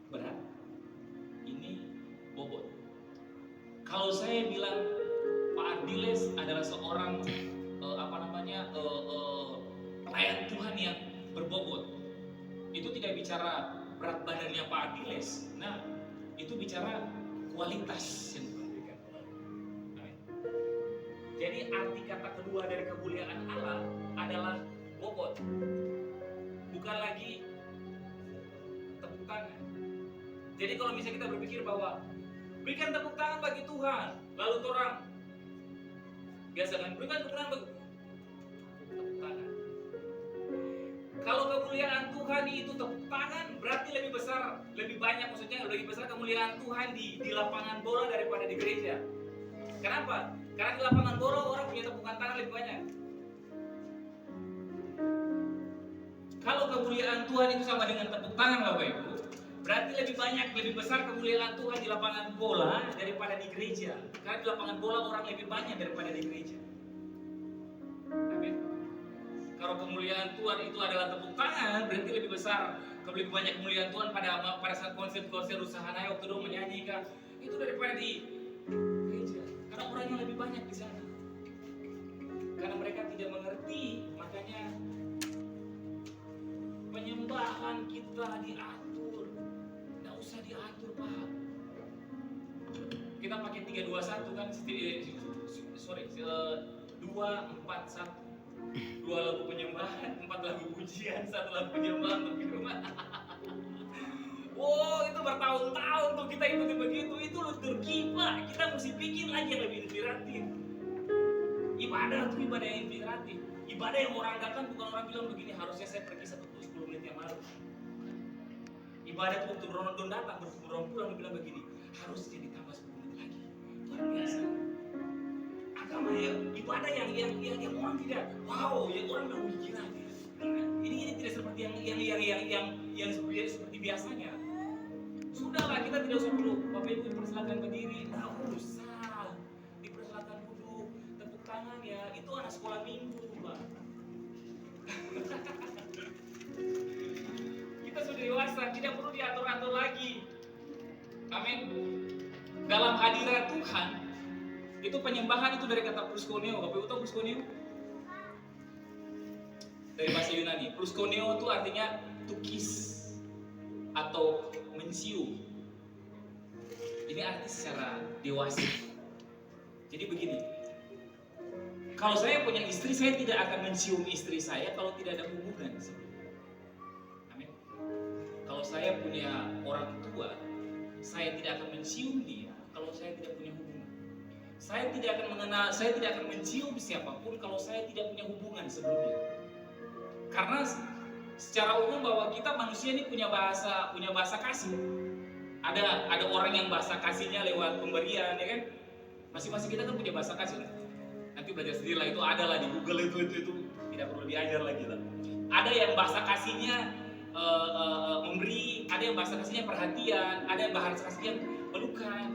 A: berat, ini bobot. Kalau saya bilang Pak Ardiles adalah seorang pelayan Tuhan yang berbobot, itu tidak bicara berat badannya Pak Ardiles. Nah, itu bicara kualitas yang diperhatikan. Jadi arti kata kedua dari kemuliaan Allah adalah bobot, bukan lagi tepuk tangan. Jadi kalau misalnya kita berpikir bahwa berikan tepuk tangan bagi Tuhan, lalu orang biasa kan berikan tepuk tangan bagi tepuk tangan. Kalau kemuliaan Tuhan itu tepuk tangan, berarti lebih besar, lebih banyak, maksudnya lebih besar kemuliaan Tuhan di lapangan bola daripada di gereja. Kenapa? Karena di lapangan bola orang punya tepukan tangan lebih banyak. Kalau kemuliaan Tuhan itu sama dengan tepuk tangan, Bapak Ibu, berarti lebih banyak, lebih besar kemuliaan Tuhan di lapangan bola daripada di gereja. Karena di lapangan bola orang lebih banyak daripada di gereja. Amin. Kalau kemuliaan Tuhan itu adalah tepuk tangan, berarti lebih besar, lebih banyak kemuliaan Tuhan pada saat konser-konser usaha naik waktu dong menyanyikan itu daripada di gereja. Karena orangnya lebih banyak di sana. Karena mereka tidak mengerti, makanya penyembahan kita diatur. Tidak usah diatur, Pak. Kita pakai 3-2-1 kan, 2-4-1. 2 lagu penyembahan, 4 lagu pujian, 1 lagu penyembahan untuk firman. Wow, itu bertahun-tahun tuh kita ikuti begitu. Itu liturgi, Pak. Kita mesti bikin lagi yang lebih inspiratif. Ibadah tuh ibadah yang inspiratif. Ibadah yang orang datang bukan orang bilang begini, harusnya saya pergi 10 menit yang lalu. Ibadah tuh waktu Ramadan datang, berkurang pulang bilang begini, harusnya ditambah 10 menit lagi. Luar biasa. Agama ya, ibadah yang orang tidak, wow, yang orang nggak mikir lagi. Ini tidak seperti yang seperti biasanya. Sudahlah, kita tidak usah perlu Bapak Ibu dipersilakan berdiri, nggak usah dipersilakan duduk, tepuk tangan ya, itu anak sekolah minggu, Pak. Kita sudah dewasa, tidak perlu diatur-atur lagi. Amin. Dalam hadirat Tuhan, itu penyembahan itu dari kata proskuneo. Bapak Ibu tahu proskuneo? Dari bahasa Yunani. Proskuneo itu artinya to kiss atau mencium. Ini arti secara dewasa. Jadi begini, kalau saya punya istri, saya tidak akan mencium istri saya kalau tidak ada hubungan. Amin. Kalau saya punya orang tua, saya tidak akan mencium dia kalau saya tidak punya hubungan. Saya tidak akan mengenal, saya tidak akan mencium siapapun kalau saya tidak punya hubungan sebelumnya. Karena secara umum bahwa kita manusia ini punya bahasa kasih. Ada orang yang bahasa kasihnya lewat pemberian, ya kan? Masing-masing kita kan punya bahasa kasih. Nanti belajar sendiri lah, itu ada lah di Google itu tidak perlu diajar lagi lah. Ada yang bahasa kasihnya memberi, ada yang bahasa kasihnya perhatian, ada yang bahasa kasihnya pelukan.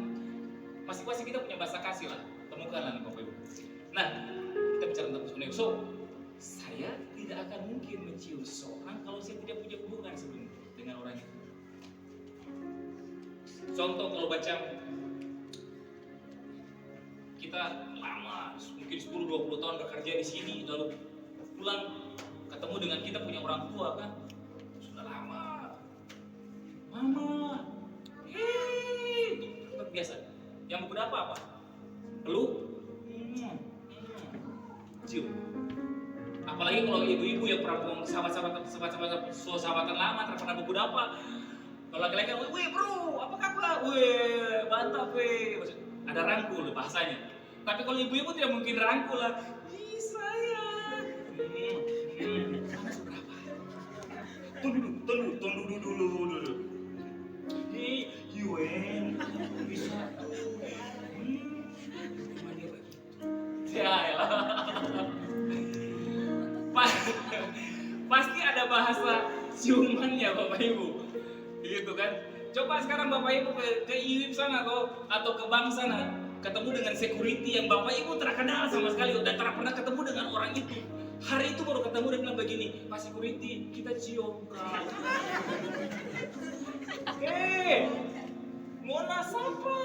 A: Masing-masing kita punya bahasa kasih lah, temukanlah nih Bapak Ibu. Nah, kita bicara tentang sebenarnya. So, saya tidak akan mungkin mencium seseorang kalau saya tidak punya hubungan sebelumnya dengan orang itu. Contoh kalau baca kita lama, mungkin 10-20 tahun bekerja di sini, lalu pulang ketemu dengan kita punya orang tua kan, sudah lama, mama, itu biasa. Yang beberapa apa? Peluk, cium. Apalagi kalau ibu-ibu yang pernah sahabatan lama, pernah beberapa. Kalau laki-laki, wih bro, apa kabar? Wih, mantap wih. Ada rangkul bahasanya. Tapi kalau ibu-ibu tidak mungkin rangkul lah. Ih sayang. Mana seberapa? Tunggu dulu. Hei, Yuen, bisa tuh. Memang dia begitu. Ya elah. Pasti ada bahasa ciumannya Bapak Ibu. Gitu kan? Coba sekarang Bapak Ibu ke IWIB sana atau ke bank sana, ketemu dengan security yang Bapak Ibu terkenal sama sekali, udah pernah ketemu dengan orang itu. Hari itu baru ketemu dan bilang begini, Pak Security, kita cium kan. Mona siapa?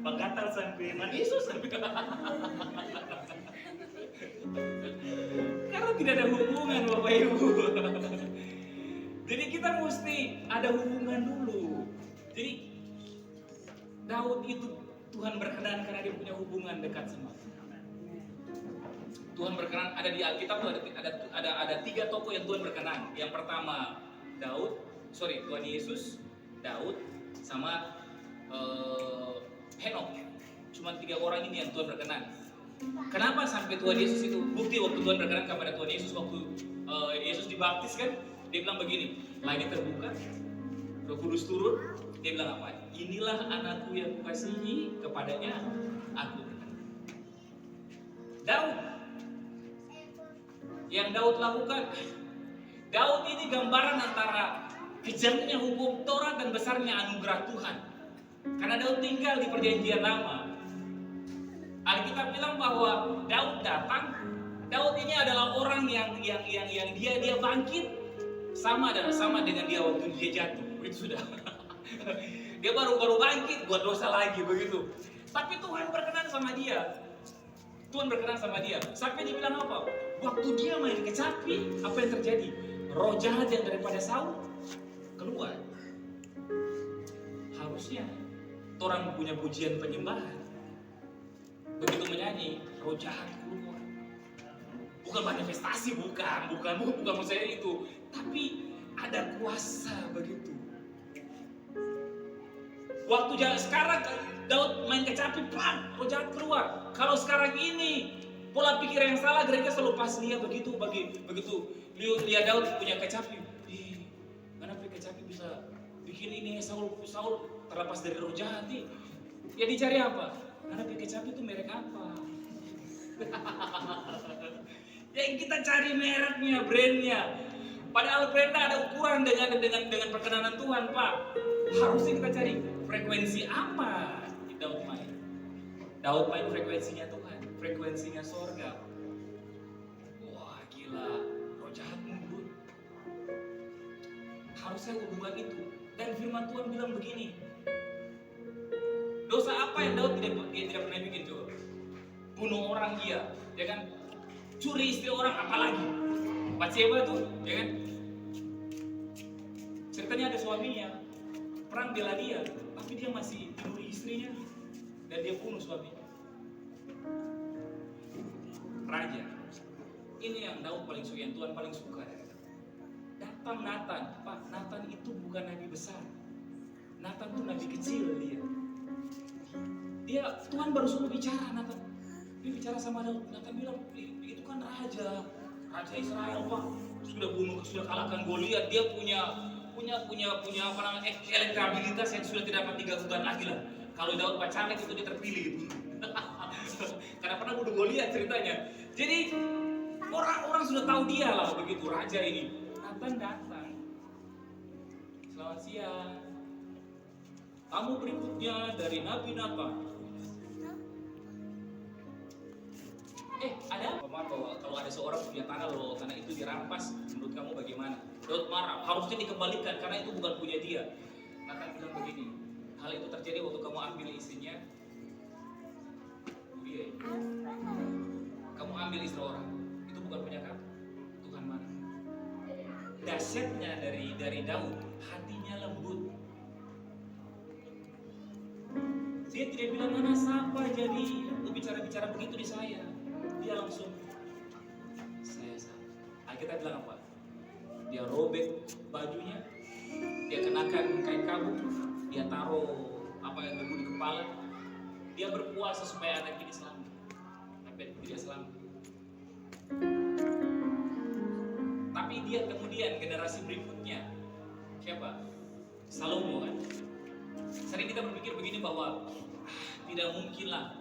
A: Pak Gatal sampai Manisus sampai. Karena tidak ada hubungan Bapak Ibu. Jadi kita mesti ada hubungan dulu. Jadi Daud itu Tuhan berkenan karena dia punya hubungan dekat sama kita. Tuhan berkenan, ada di Alkitab tuh ada 3 tokoh yang Tuhan berkenan. Yang pertama Tuhan Yesus, Daud, sama Henok. Cuma 3 orang ini yang Tuhan berkenan. Kenapa sampai Tuhan Yesus itu? Bukti waktu Tuhan berkenan kepada Tuhan Yesus waktu Yesus dibaptis kan, dia bilang begini, langit terbuka, Roh Kudus turun, dia bilang apa? Inilah anakku yang kukasihi, kepadanya aku berkenan. Daud, yang Daud lakukan, Daud ini gambaran antara kejamnya hukum Taurat dan besarnya anugerah Tuhan. Karena Daud tinggal di perjanjian lama. Alkitab bilang bahwa Daud datang. Daud ini adalah orang yang dia bangkit sama dengan dia waktu dia jatuh. Itu sudah. Dia baru bangkit buat dosa lagi begitu. Tapi Tuhan berkenan sama dia. Sampai dia bilang apa? Waktu dia main kecapi, apa yang terjadi? Roh jahat yang daripada Saul keluar. Harusnya orang punya pujian penyembahan. Begitu menyanyi, roh jahat keluar. Bukan manifestasi, bukan maksudnya itu. Tapi ada kuasa begitu. Waktu sekarang Daud main kecapi, roh jahat keluar. Kalau sekarang ini pola pikir yang salah, gereja selalu pas lihat begitu lihat Daud punya kecapi. Kenapa kecapi bisa bikin ini Saul terlepas dari roh jahat nih? Ya dicari apa? Karena kecapi itu merek apa? Yang kita cari mereknya, brandnya. Padahal brandnya ada ukuran dengan perkenanan Tuhan, Pak. Harusnya kita cari frekuensi apa di Daud main. Daud main frekuensinya Tuhan, frekuensinya sorga. Wah gila, roh jahat mundur. Harusnya hubungan itu. Dan firman Tuhan bilang begini, dosa apa yang Daud tidak pernah bikin coba? Bunuh orang iya, ya kan? Curi istri orang apalagi? Batseba tuh, ya kan? Ceritanya ada suaminya, perang bela dia, tapi dia masih bunuh istrinya dan dia bunuh suaminya. Raja, ini yang Daud paling suka, yang Tuhan paling suka. Datang Nathan, Pak, Nathan itu bukan nabi besar. Nathan tuh nabi kecil dia. Tuhan baru suruh bicara Nathan. Dia bicara sama Daud. Nathan bilang, itu kan raja Israel, Pak. Sudah kalahkan Goliat. Dia punya apa namanya, elektabilitas yang sudah tidak dapat diganggukan lagi lah. Kalau Daud pacaran itu dia terpilih gitu. Karena pernah bunuh Goliat ceritanya. Jadi orang sudah tahu dia lah begitu raja ini. Nathan datang. Selamat siang. Tamu berikutnya dari Nabi Nathan. Ada apa bahwa kalau ada seorang punya tanah loh, tanah itu dirampas, menurut kamu bagaimana? Daud marah, harusnya dikembalikan karena itu bukan punya dia. Nathan bilang begini, hal itu terjadi waktu kamu ambil istrinya. Kamu ambil istri orang, itu bukan punya kamu. Tuhan marah. Dahsyatnya dari Daud, hatinya lembut. Dia tidak bilang mana siapa jadi bicara begitu di saya. Dia langsung saya salah. Kita bilang apa? Dia robek bajunya, dia kenakan kain kabut, dia taruh apa yang berbu di kepala. Dia berpuasa supaya anak ini selamat. Tapi tidak selamat. Tapi dia kemudian generasi berikutnya siapa? Salomo kan. Sering kita berpikir begini bahwa tidak mungkinlah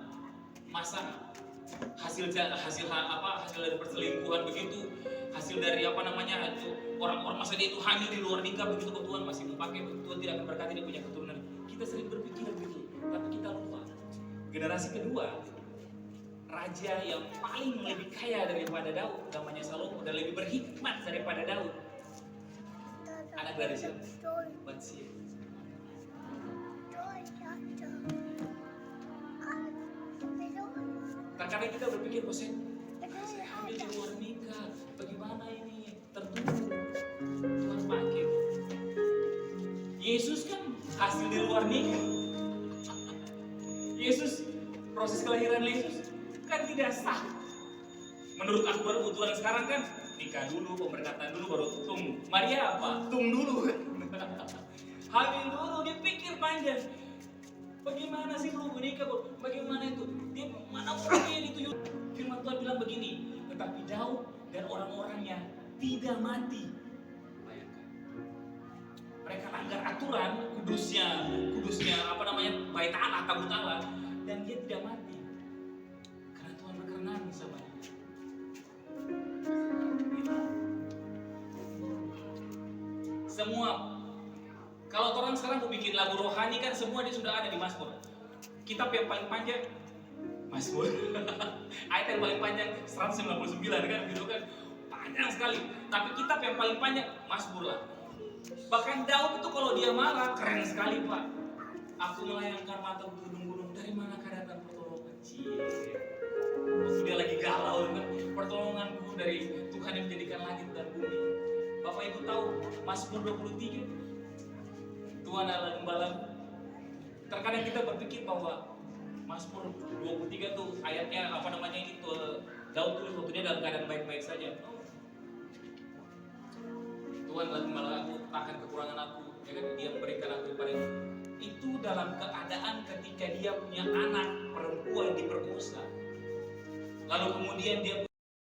A: masa hasil dari perselingkuhan begitu, hasil dari orang-orang masa dia itu hamil di luar nikah begitu, Tuhan masih memakai, Tuhan tidak akan berkati dia punya keturunan. Kita sering berpikir begitu, tapi kita lupa generasi kedua, raja yang paling lebih kaya daripada Daud, namanya Salomo, dan lebih berhikmat daripada Daud. Anak dari siapa? Batseba. Terkadang kita berpikir, saya hamil di luar nikah, bagaimana ini? Tertutup. Tuhan pakai. Yesus kan hasil di luar nikah. Yesus proses kelahiran Yesus? Kan tidak sah. Menurut aturan sekarang kan nikah dulu, pemberkatan dulu, baru tung. Maria apa? Tung dulu. Hamil dulu, dia pikir panjang. Bagaimana sih belum menikah? Bagaimana itu? Dia mana mungkin itu? Firman Tuhan bilang begini, tetapi Daud dan orang-orangnya tidak mati. Bayangkan. Mereka langgar aturan kudusnya apa namanya? Bait Allah, tabut Allah, dan dia tidak mati. Karena Tuhan berkenan sama dia. Semua kalau orang sekarang mau bikin lagu rohani kan semua dia sudah ada di Mazmur. Kitab yang paling panjang Mazmur. Ayat yang paling panjang 199 kan gitu kan. Panjang sekali. Tapi kitab yang paling panjang Mazmur lah. Bahkan Daud itu kalau dia marah keren sekali, Pak. Aku melayangkan mata ke gunung-gunung, dari mana datang pertolongan? Waktu dia lagi galau kan, pertolonganku dari Tuhan yang menjadikan langit dan bumi. Bapak Ibu tahu Mazmur 23, Tuhan adalah gembalaku. Terkadang kita berpikir bahwa Mazmur 23 tuh ayatnya apa namanya ini tuh Daud tulis waktu dia dalam keadaan baik-baik saja. Tuhan adalah gembalaku, takkan kekurangan aku. Ya kan, dia memberikan aku kepada itu dalam keadaan ketika dia punya anak perempuan diperkosa. Lalu kemudian dia